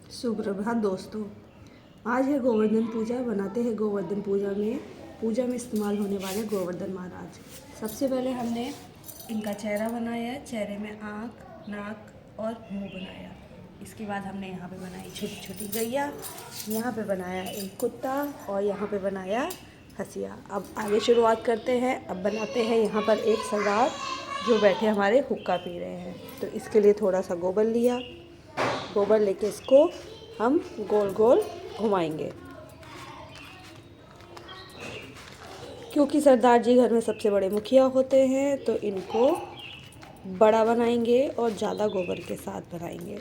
सुप्रभात दोस्तों। आज है गोवर्धन पूजा। बनाते हैं गोवर्धन पूजा में इस्तेमाल होने वाले गोवर्धन महाराज। सबसे पहले हमने इनका चेहरा बनाया, चेहरे में आँख, नाक और मुंह बनाया। इसके बाद हमने यहाँ पे बनाई छोटी छोटी गैया, यहाँ पे बनाया एक कुत्ता और यहाँ पे बनाया हंसिया। अब आगे शुरुआत करते हैं। अब बनाते हैं यहाँ पर एक सरदार जो बैठे हमारे हुक्का पी रहे हैं। तो इसके लिए थोड़ा सा गोबर लिया, गोबर लेके इसको हम गोल गोल घुमाएंगे। क्योंकि सरदार जी घर में सबसे बड़े मुखिया होते हैं तो इनको बड़ा बनाएंगे और ज़्यादा गोबर के साथ बनाएंगे।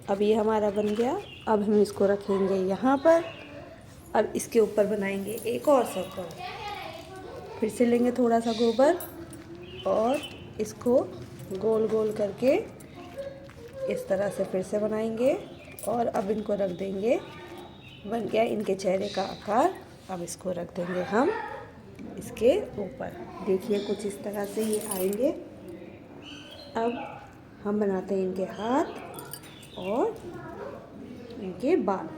अब ये हमारा बन गया। अब हम इसको रखेंगे यहाँ पर। अब इसके ऊपर बनाएंगे एक और सर्कल। फिर से लेंगे थोड़ा सा गोबर और इसको गोल गोल करके इस तरह से फिर से बनाएंगे और अब इनको रख देंगे। बन गया इनके चेहरे का आकार। अब इसको रख देंगे हम इसके ऊपर। देखिए कुछ इस तरह से ये आएंगे। अब हम बनाते हैं इनके हाथ और इनके बाल।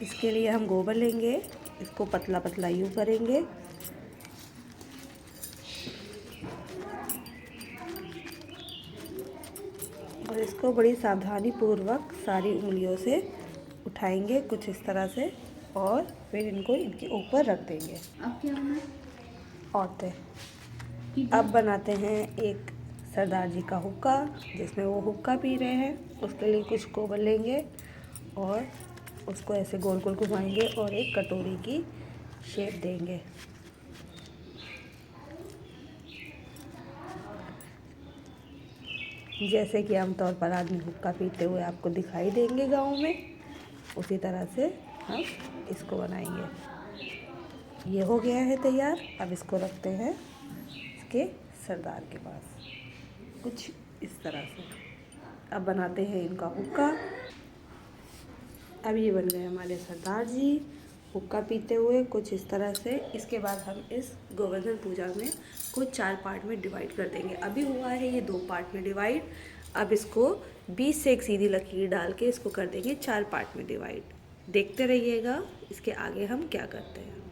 इसके लिए हम गोबर लेंगे, इसको पतला पतला यूँ करेंगे और इसको बड़ी सावधानी पूर्वक सारी उंगलियों से उठाएंगे कुछ इस तरह से और फिर इनको इनके ऊपर रख देंगे। अब क्या होना है? औरतें। अब बनाते हैं एक सरदार जी का हुक्का जिसमें वो हुक्का पी रहे हैं। उसके लिए कुछ गोबर लेंगे और उसको ऐसे गोल गोल घुमाएंगे और एक कटोरी की शेप देंगे। जैसे कि आमतौर पर आदमी हुक्का पीते हुए आपको दिखाई देंगे गाँव में, उसी तरह से हम इसको बनाएंगे। ये हो गया है तैयार। अब इसको रखते हैं इसके सरदार के पास कुछ इस तरह से। अब बनाते हैं इनका हुक्का। अब ये बन गए हमारे सरदार जी हुक्का पीते हुए कुछ इस तरह से। इसके बाद हम इस गोवर्धन पूजा में को 4 पार्ट में डिवाइड कर देंगे। अभी हुआ है ये 2 पार्ट में डिवाइड। अब इसको बीच से एक सीधी लकीर डाल के इसको कर देंगे 4 पार्ट में डिवाइड। देखते रहिएगा इसके आगे हम क्या करते हैं।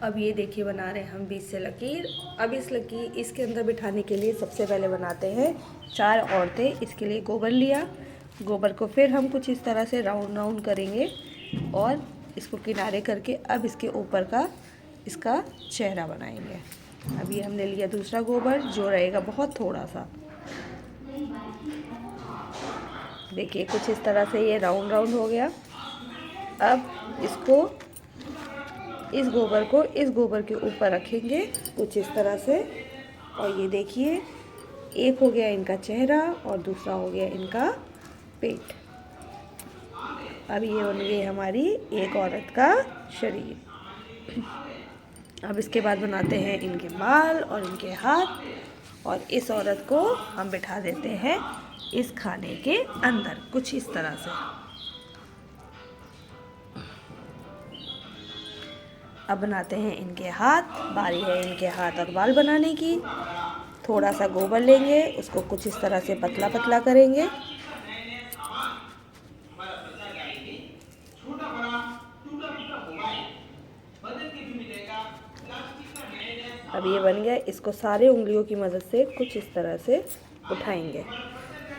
अब ये देखिए बना रहे हैं हम बीच से लकीर। अब इस लकीर इसके अंदर बिठाने के लिए सबसे पहले बनाते हैं 4 औरतें। इसके लिए गोबर लिया, गोबर को फिर हम कुछ इस तरह से राउंड राउंड करेंगे और इसको किनारे करके अब इसके ऊपर का इसका चेहरा बनाएंगे। अब ये हमने लिया दूसरा गोबर जो रहेगा बहुत थोड़ा सा। देखिए कुछ इस तरह से ये राउंड राउंड हो गया। अब इसको इस गोबर के ऊपर रखेंगे कुछ इस तरह से। और ये देखिए एक हो गया इनका चेहरा और दूसरा हो गया इनका पेट। अब ये बन गई हमारी एक औरत का शरीर। अब इसके बाद बनाते हैं इनके बाल और इनके हाथ और इस औरत को हम बिठा देते हैं इस खाने के अंदर कुछ इस तरह से। अब बनाते हैं इनके हाथ। बारी है इनके हाथ और बाल बनाने की। थोड़ा सा गोबर लेंगे, उसको कुछ इस तरह से पतला पतला करेंगे। अब ये बन गया। इसको सारे उंगलियों की मदद से कुछ इस तरह से उठाएंगे।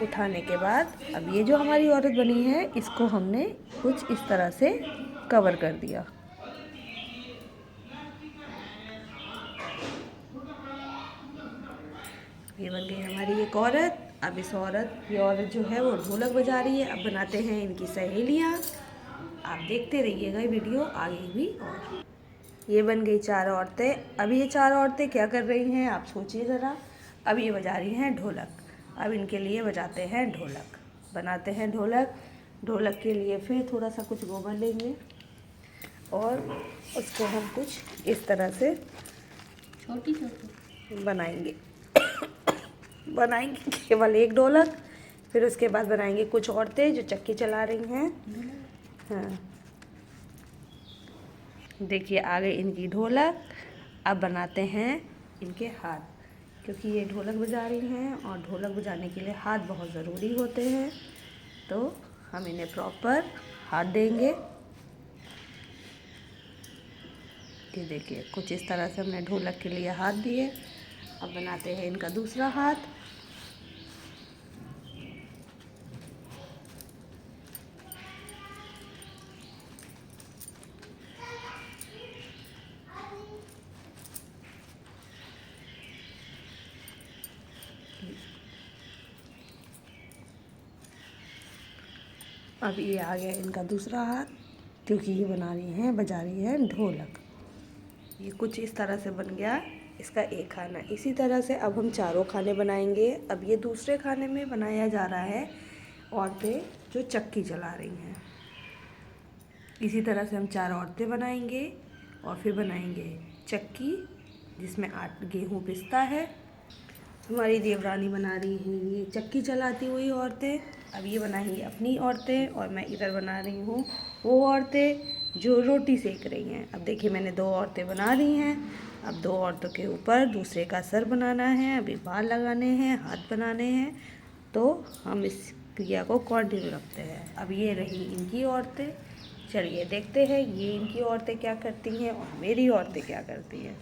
उठाने के बाद अब ये जो हमारी औरत बनी है इसको हमने कुछ इस तरह से कवर कर दिया। ये बन गई हमारी एक औरत। अब ये औरत जो है वो ढोलक बजा रही है। अब बनाते हैं इनकी सहेलियाँ। आप देखते रहिएगा वीडियो आगे भी। और ये बन गई 4 औरतें। अब ये 4 औरतें क्या कर रही हैं आप सोचिए ज़रा। अब ये बजा रही हैं ढोलक। अब इनके लिए बजाते हैं ढोलक, बनाते हैं ढोलक। ढोलक के लिए फिर थोड़ा सा कुछ गोबर लेंगे और उसको हम कुछ इस तरह से छोटी छोटी बनाएंगे। केवल एक ढोलक। फिर उसके बाद बनाएंगे कुछ औरतें जो चक्की चला रही हैं। हाँ देखिए आगे इनकी ढोलक। अब बनाते हैं इनके हाथ। क्योंकि ये ढोलक बजा रही हैं और ढोलक बजाने के लिए हाथ बहुत ज़रूरी होते हैं, तो हम इन्हें प्रॉपर हाथ देंगे। ये देखिए कुछ इस तरह से हमने ढोलक के लिए हाथ दिए। अब बनाते हैं इनका दूसरा हाथ। अब ये आ गया इनका दूसरा हाथ, क्योंकि ये बजा रही हैं ढोलक। ये कुछ इस तरह से बन गया इसका एक खाना। इसी तरह से अब हम चारों खाने बनाएंगे। अब ये दूसरे खाने में बनाया जा रहा है औरतें जो चक्की चला रही हैं। इसी तरह से हम 4 औरतें बनाएंगे और फिर बनाएंगे चक्की जिसमें गेहूँ पिसता है। हमारी देवरानी बना रही हैं ये चक्की चलाती हुई औरतें। अब ये बनाएंगी अपनी औरतें और मैं इधर बना रही हूँ वो औरतें जो रोटी सेक रही हैं। अब देखिए मैंने 2 औरतें बना ली हैं। अब 2 औरतों के ऊपर दूसरे का सर बनाना है, अभी बाल लगाने हैं, हाथ बनाने हैं, तो हम इस क्रिया को कंटिन्यू रखते हैं। अब ये रही इनकी औरतें। चलिए देखते हैं ये इनकी औरतें क्या करती हैं और मेरी औरतें क्या करती हैं।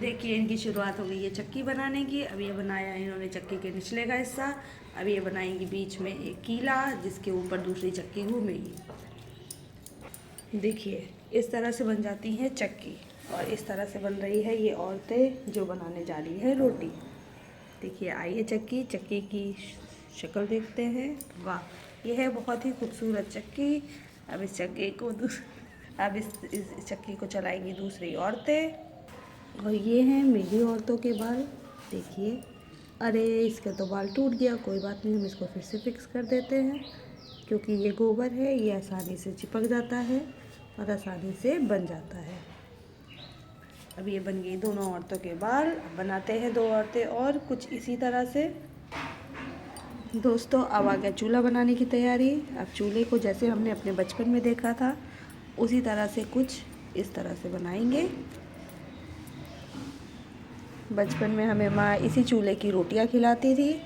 देखिए इनकी शुरुआत हो गई है चक्की बनाने की। अब ये बनाया इन्होंने चक्की के निचले का हिस्सा। अब ये बनाएंगी बीच में एक कीला जिसके ऊपर दूसरी चक्की घूमेगी। देखिए इस तरह से बन जाती है चक्की और इस तरह से बन रही है ये औरतें जो बनाने जा रही है रोटी। देखिए आइए चक्की की शक्ल देखते हैं। वाह, यह है बहुत ही खूबसूरत चक्की। अब इस चक्की को अब इस चक्की को चलाएंगी दूसरी औरतें। और ये हैं मेरी औरतों के बाल। देखिए, अरे इसका तो बाल टूट गया, कोई बात नहीं, हम इसको फिर से फिक्स कर देते हैं क्योंकि ये गोबर है, ये आसानी से चिपक जाता है और आसानी से बन जाता है। अब ये बन गई दोनों औरतों के बाल। अब बनाते हैं 2 औरतें और कुछ इसी तरह से। दोस्तों अब आ गया चूल्हा बनाने की तैयारी। अब चूल्हे को जैसे हमने अपने बचपन में देखा था उसी तरह से कुछ इस तरह से बनाएंगे। बचपन में हमें माँ इसी चूल्हे की रोटियां खिलाती थी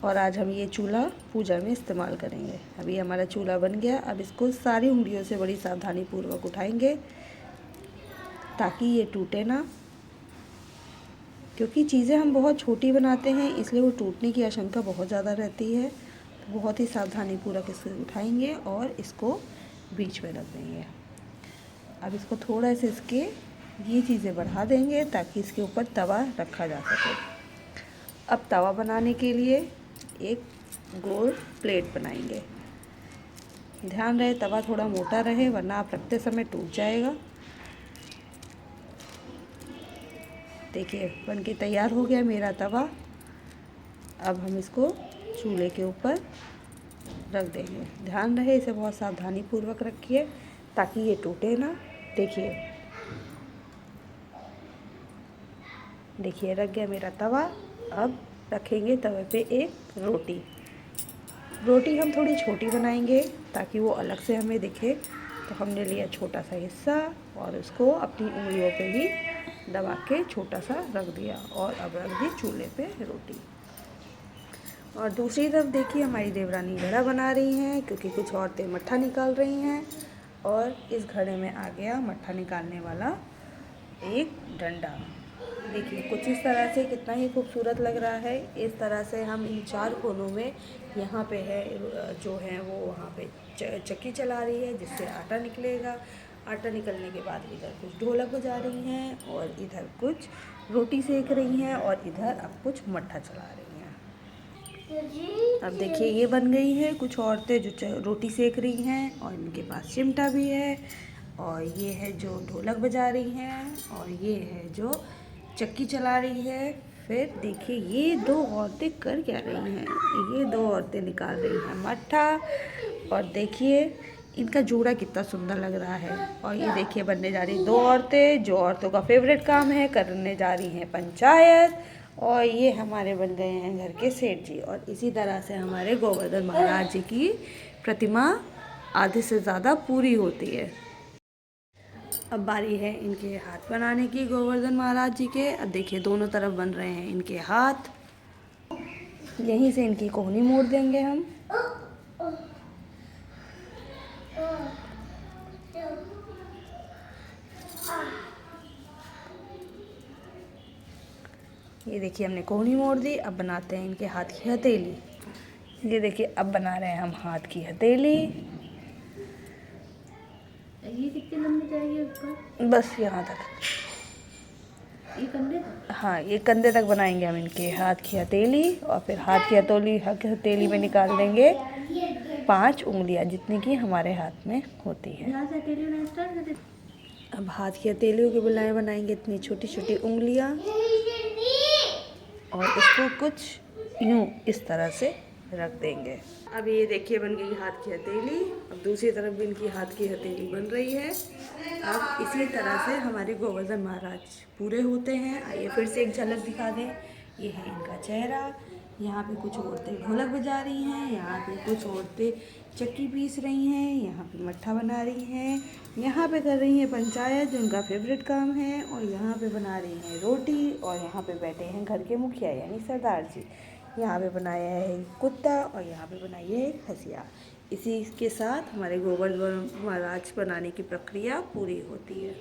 और आज हम ये चूल्हा पूजा में इस्तेमाल करेंगे। अभी हमारा चूल्हा बन गया। अब इसको सारी उंगलियों से बड़ी सावधानी पूर्वक उठाएंगे ताकि ये टूटे ना, क्योंकि चीज़ें हम बहुत छोटी बनाते हैं इसलिए वो टूटने की आशंका बहुत ज़्यादा रहती है। तो बहुत ही सावधानी पूर्वक इसे उठाएंगे और इसको बीच में रख देंगे। अब इसको थोड़ा सा इसके ये चीज़ें बढ़ा देंगे ताकि इसके ऊपर तवा रखा जा सके। अब तवा बनाने के लिए एक गोल प्लेट बनाएंगे। ध्यान रहे तवा थोड़ा मोटा रहे वरना आप रखते समय टूट जाएगा। देखिए बन के तैयार हो गया मेरा तवा। अब हम इसको चूल्हे के ऊपर रख देंगे। ध्यान रहे इसे बहुत सावधानी पूर्वक रखिए ताकि ये टूटे ना। देखिए रख गया मेरा तवा। अब रखेंगे तवे पे एक रोटी हम थोड़ी छोटी बनाएंगे ताकि वो अलग से हमें दिखे। तो हमने लिया छोटा सा हिस्सा और उसको अपनी उंगलियों पे ही दबा के छोटा सा रख दिया और अब रख दी चूल्हे पे रोटी। और दूसरी तरफ देखिए हमारी देवरानी घड़ा बना रही हैं क्योंकि कुछ औरतें मट्ठा निकाल रही हैं और इस घड़े में आ गया मट्ठा निकालने वाला एक डंडा। देखिए कुछ इस तरह से कितना ही खूबसूरत लग रहा है। इस तरह से हम इन 4 कोनों में यहाँ पे है जो है वो वहाँ पे चक्की चला रही है जिससे आटा निकलेगा। आटा निकलने के बाद इधर कुछ ढोलक बजा रही हैं और इधर कुछ रोटी सेक रही हैं और इधर अब कुछ मट्ठा चला रही हैं। अब देखिए ये बन गई है कुछ औरतें जो रोटी सेक रही हैं और इनके पास चिमटा भी है और ये है जो ढोलक बजा रही हैं और ये है जो चक्की चला रही है। फिर देखिए ये 2 औरतें कर क्या रही हैं। ये 2 औरतें निकाल रही हैं मट्ठा और देखिए इनका जोड़ा कितना सुंदर लग रहा है। और ये देखिए बनने जा रही 2 औरतें जो औरतों का फेवरेट काम है, करने जा रही हैं पंचायत। और ये हमारे बन गए हैं घर के सेठ जी। और इसी तरह से हमारे गोवर्धन महाराज जी की प्रतिमा आधे से ज़्यादा पूरी होती है। अब बारी है इनके हाथ बनाने की गोवर्धन महाराज जी के। अब देखिए दोनों तरफ बन रहे हैं इनके हाथ। यहीं से इनकी कोहनी मोड़ देंगे हम। ये देखिए हमने कोहनी मोड़ दी। अब बनाते हैं इनके हाथ की हथेली। ये देखिए अब बना रहे हैं हम हाथ की हथेली। ये कितने लंबे जाएगी ऊपर? बस यहाँ तक। ये कंधे तक? हाँ, ये कंधे तक बनाएंगे हम इनके हाथ की हथेली। और फिर हाथ की हथेली में निकाल देंगे 5 उंगलियां, जितनी की हमारे हाथ में होती है। यहाँ से अकेले बनाना स्टार्ट कर दे। अब हाथ की हथेलियों के बुलाए बनाएंगे इतनी छोटी छोटी उंगलियां और इसको कुछ यूं इस तरह से रख देंगे। अब ये देखिए बन गई हाथ की हथेली। अब दूसरी तरफ भी इनकी हाथ की हथेली बन रही है। अब इसी तरह से हमारे गोवर्धन महाराज पूरे होते हैं। आइए फिर से एक झलक दिखा दें। ये है इनका चेहरा। यहाँ पे कुछ औरतें ढोलक बजा रही हैं, यहाँ पे कुछ औरतें चक्की पीस रही हैं, यहाँ पे मट्ठा बना रही हैं, यहाँ पे कर रही हैं पंचायत जो उनका फेवरेट काम है, और यहाँ पे बना रही हैं रोटी, और यहाँ पे बैठे हैं घर के मुखिया यानी सरदार जी। यहाँ पे बनाया है कुत्ता और यहाँ पे बनाई है एक हंसिया। इसी के साथ हमारे गोवर्धन महाराज बनाने की प्रक्रिया पूरी होती है।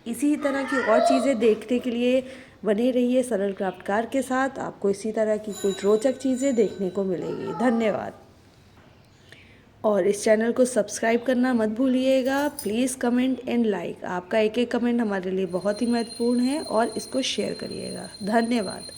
इसी तरह की और चीज़ें देखने के लिए बने रहिए सरल क्राफ्टकार के साथ। आपको इसी तरह की कुछ रोचक चीज़ें देखने को मिलेगी। धन्यवाद। और इस चैनल को सब्सक्राइब करना मत भूलिएगा। Please comment and like. आपका एक एक कमेंट हमारे लिए बहुत ही महत्वपूर्ण है, और इसको शेयर करिएगा। धन्यवाद।